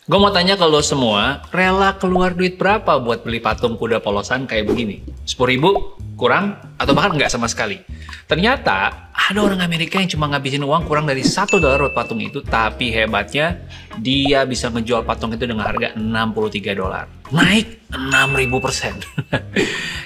Gue mau tanya ke lo semua, rela keluar duit berapa buat beli patung kuda polosan kayak begini? 10.000? Kurang? Atau bahkan nggak sama sekali? Ternyata ada orang Amerika yang cuma ngabisin uang kurang dari $1 buat patung itu, tapi hebatnya dia bisa ngejual patung itu dengan harga $63. Naik 6.000%.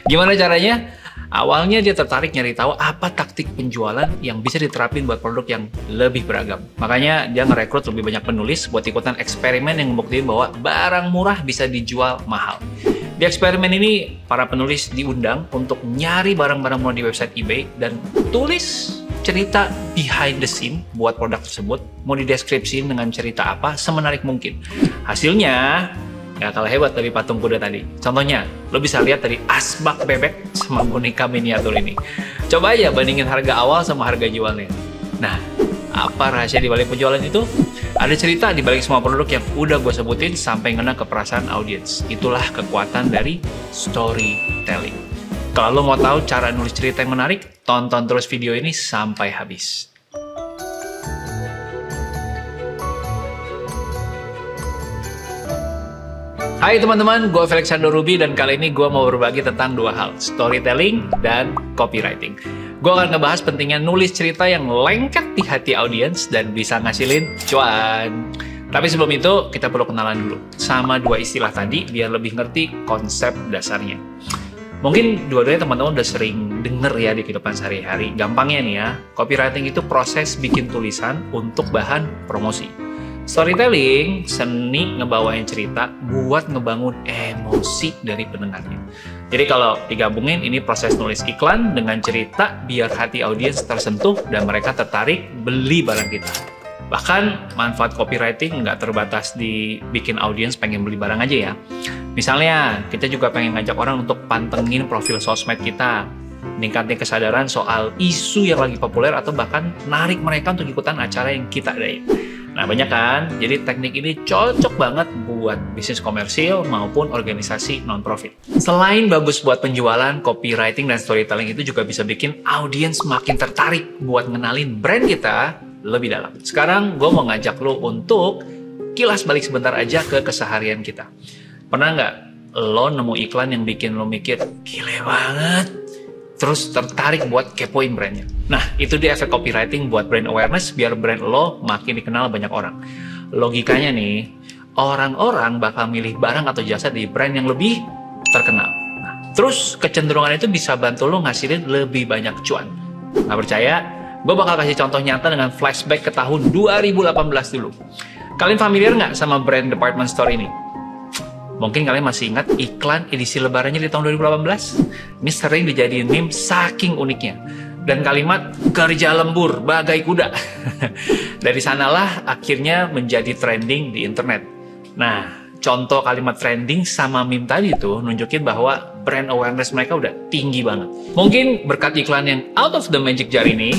Gimana caranya? Awalnya dia tertarik nyari tahu apa taktik penjualan yang bisa diterapin buat produk yang lebih beragam. Makanya dia ngerekrut lebih banyak penulis buat ikutan eksperimen yang membuktikan bahwa barang murah bisa dijual mahal. Di eksperimen ini, para penulis diundang untuk nyari barang-barang murah di website eBay dan tulis cerita behind the scene buat produk tersebut, mau dideskripsiin dengan cerita apa semenarik mungkin. Hasilnya nggak kalah hebat dari patung kuda tadi. Contohnya, lo bisa lihat dari asbak bebek sama boneka miniatur ini. Coba aja bandingin harga awal sama harga jualnya. Nah, apa rahasia di balik penjualan itu? Ada cerita di balik semua produk yang udah gue sebutin sampai ngena ke perasaan audiens. Itulah kekuatan dari storytelling. Kalau lo mau tahu cara nulis cerita yang menarik, tonton terus video ini sampai habis. Hai teman-teman, gue Felixander Ruby dan kali ini gue mau berbagi tentang dua hal, storytelling dan copywriting. Gue akan ngebahas pentingnya nulis cerita yang lengket di hati audiens dan bisa ngasilin cuan. Tapi sebelum itu, kita perlu kenalan dulu sama dua istilah tadi biar lebih ngerti konsep dasarnya. Mungkin dua-duanya teman-teman udah sering denger ya di kehidupan sehari-hari. Gampangnya nih ya, copywriting itu proses bikin tulisan untuk bahan promosi. Storytelling, seni ngebawain cerita buat ngebangun emosi dari pendengarnya. Jadi kalau digabungin, ini proses nulis iklan dengan cerita biar hati audiens tersentuh dan mereka tertarik beli barang kita. Bahkan manfaat copywriting nggak terbatas di bikin audiens pengen beli barang aja ya. Misalnya, kita juga pengen ngajak orang untuk pantengin profil sosmed kita, meningkatkan kesadaran soal isu yang lagi populer atau bahkan narik mereka untuk ikutan acara yang kita adain. Nah, banyak kan? Jadi teknik ini cocok banget buat bisnis komersil maupun organisasi non-profit. Selain bagus buat penjualan, copywriting dan storytelling itu juga bisa bikin audiens makin tertarik buat ngenalin brand kita lebih dalam. Sekarang gue mau ngajak lo untuk kilas balik sebentar aja ke keseharian kita. Pernah nggak lo nemu iklan yang bikin lo mikir, gile banget, terus tertarik buat kepoin brandnya? Nah, itu dia efek copywriting buat brand awareness biar brand lo makin dikenal banyak orang. Logikanya nih, orang-orang bakal milih barang atau jasa di brand yang lebih terkenal. Nah, terus kecenderungan itu bisa bantu lo ngasilin lebih banyak cuan. Nggak percaya? Gue bakal kasih contoh nyata dengan flashback ke tahun 2018 dulu. Kalian familiar nggak sama brand department store ini? Mungkin kalian masih ingat iklan edisi lebarannya di tahun 2018? Ini sering dijadiin meme saking uniknya. Dan kalimat kerja lembur bagai kuda. Dari sanalah akhirnya menjadi trending di internet. Nah, contoh kalimat trending sama meme tadi tuh nunjukin bahwa brand awareness mereka udah tinggi banget. Mungkin berkat iklan yang out of the magic jar ini,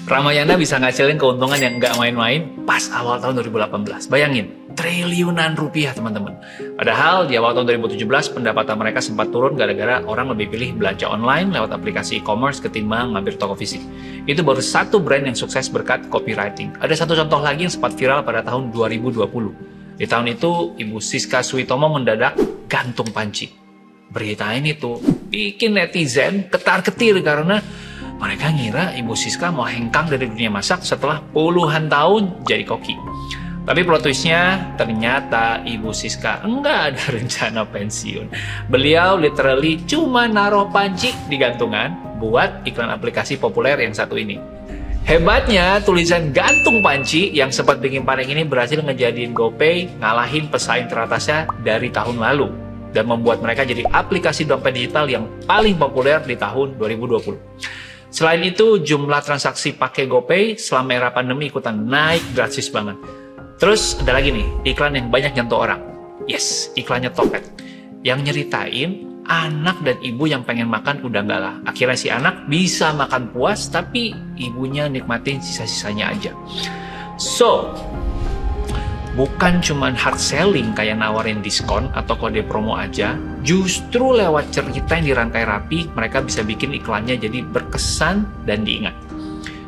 Ramayana bisa ngasilin keuntungan yang nggak main-main pas awal tahun 2018. Bayangin, triliunan rupiah teman-teman. Padahal di awal tahun 2017 pendapatan mereka sempat turun gara-gara orang lebih pilih belanja online lewat aplikasi e-commerce ketimbang mampir toko fisik. Itu baru satu brand yang sukses berkat copywriting. Ada satu contoh lagi yang sempat viral pada tahun 2020. Di tahun itu, Ibu Siska Suitomo mendadak gantung panci. Berita ini tuh bikin netizen ketar-ketir karena mereka ngira Ibu Siska mau hengkang dari dunia masak setelah puluhan tahun jadi koki. Tapi plot twistnya, ternyata Ibu Siska enggak ada rencana pensiun. Beliau literally cuma naruh panci di gantungan buat iklan aplikasi populer yang satu ini. Hebatnya, tulisan gantung panci yang sempat bikin panik ini berhasil ngejadiin GoPay ngalahin pesaing teratasnya dari tahun lalu dan membuat mereka jadi aplikasi dompet digital yang paling populer di tahun 2020. Selain itu, jumlah transaksi pakai GoPay selama era pandemi ikutan naik drastis banget. Terus ada lagi nih, iklan yang banyak nyentuh orang. Yes, iklannya Topet. Yang nyeritain anak dan ibu yang pengen makan udah nggak lah. Akhirnya si anak bisa makan puas, tapi ibunya nikmatin sisa-sisanya aja. So, bukan cuman hard selling kayak nawarin diskon atau kode promo aja, justru lewat cerita yang dirangkai rapi, mereka bisa bikin iklannya jadi berkesan dan diingat.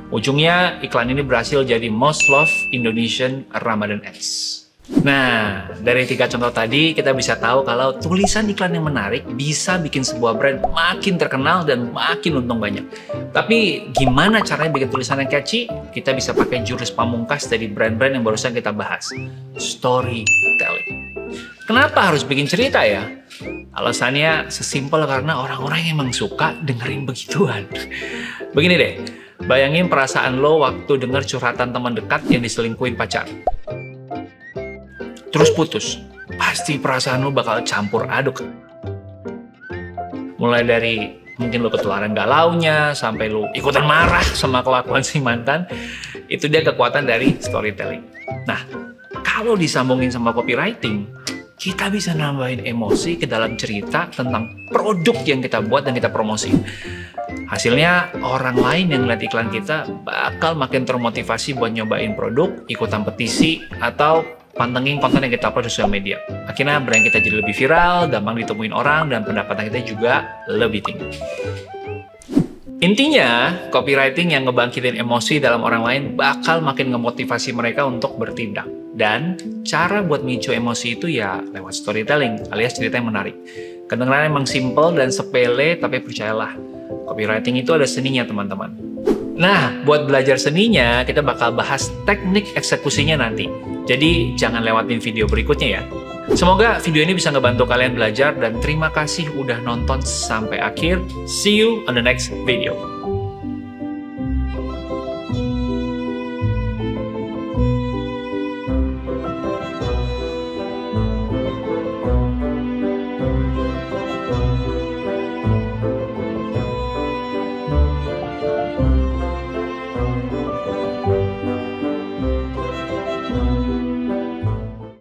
Ujungnya, iklan ini berhasil jadi most loved Indonesian Ramadan ads. Nah, dari 3 contoh tadi kita bisa tahu kalau tulisan iklan yang menarik bisa bikin sebuah brand makin terkenal dan makin untung banyak. Tapi gimana caranya bikin tulisan yang catchy? Kita bisa pakai jurus pamungkas dari brand-brand yang barusan kita bahas. Storytelling. Kenapa harus bikin cerita ya? Alasannya sesimpel karena orang-orang emang suka dengerin begituan. Begini deh, bayangin perasaan lo waktu denger curhatan teman dekat yang diselingkuhin pacar. Terus putus, pasti perasaan lo bakal campur aduk. Mulai dari mungkin lo ketularan galaunya, sampai lo ikutan marah sama kelakuan si mantan, itu dia kekuatan dari storytelling. Nah, kalau disambungin sama copywriting, kita bisa nambahin emosi ke dalam cerita tentang produk yang kita buat dan kita promosi. Hasilnya, orang lain yang ngeliat iklan kita bakal makin termotivasi buat nyobain produk, ikutan petisi, atau pantengin konten yang kita upload di sosial media. Akhirnya brand kita jadi lebih viral, gampang ditemuin orang, dan pendapatan kita juga lebih tinggi. Intinya, copywriting yang ngebangkitin emosi dalam orang lain bakal makin ngemotivasi mereka untuk bertindak. Dan cara buat micu emosi itu ya lewat storytelling, alias cerita yang menarik. Kedengarannya emang simple dan sepele, tapi percayalah, copywriting itu ada seninya teman-teman. Nah, buat belajar seninya, kita bakal bahas teknik eksekusinya nanti. Jadi, jangan lewatin video berikutnya ya. Semoga video ini bisa ngebantu kalian belajar dan terima kasih udah nonton sampai akhir. See you on the next video.